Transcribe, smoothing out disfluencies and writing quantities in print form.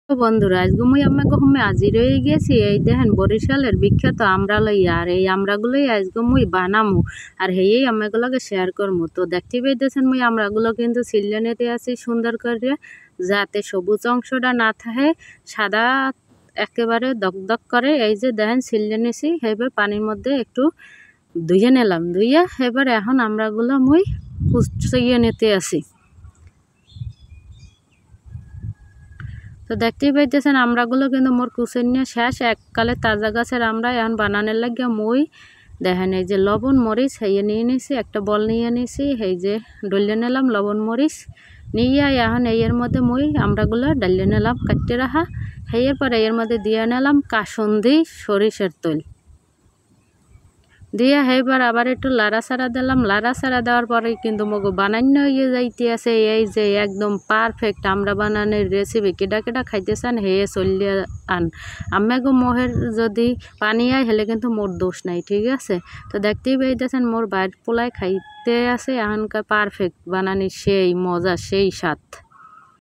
তো বন্ধুরা আজকে মুই আমাকে হোমে হাজির হয়ে গেছি। এই দেখেন বরিশালের বিখ্যাত আমরা লইয়া, আর এই আমরাগুলোই আজকে মুই বানামু আর হেই আমাগুলোকে শেয়ার করবো। তো দেখতে পাইতেছেন মুই আমরাগুলো কিন্তু ছিলিয়ে নিতে আছি সুন্দর করে, যাতে সবুজ অংশটা না থাকে, সাদা একেবারে দকদক করে। এই যে দেখেন ছিলিয়ে নিছি, এবার পানির মধ্যে একটু ধুয়ে নিলাম, ধুইয়া এবার এখন আমরাগুলো মুই কুচিয়ে নিতে আসি। তো দেখতেই পাইতেছেন আমরাগুলো কিন্তু মোর কুচের নিয়ে শেষ। এককালে তাজা গাছের আমরা এখন বানানোর লাগে মই দেখেন এই যে লবণ মরিচ হেয়ে নিয়ে নিছি, একটা বল নিয়ে নিছি, এই যে ডলিয়ে নিলাম লবণ মরিচ নিয়ে এখন এর মধ্যে মই আমরাগুলো ডালিয়ে নিলাম কাটতে রাখা। হেয়ের পরে এর মধ্যে দিয়ে নিলাম কাসুন্দি সরিষার তেল দিয়ে এইবার আবার একটু লাড়াচাড়া দিলাম। লাড়াচাড়া দেওয়ার পরে কিন্তু মগো বানান্য হয়ে যাইতে আছে। এই যে একদম পারফেক্ট আমরা বানানোর রেসিপি, কেডা কেডা খাইতে চান হেয়ে চলিয়ে আন। আমাগো মোহের যদি পানি আয় হেলে কিন্তু মোর দোষ নাই, ঠিক আছে। তো দেখতেই পাইতেছেন মোর বাইর পোলায় খাইতে আছে এখনকার পারফেক্ট বানানি, সেই মজা সেই স্বাদ।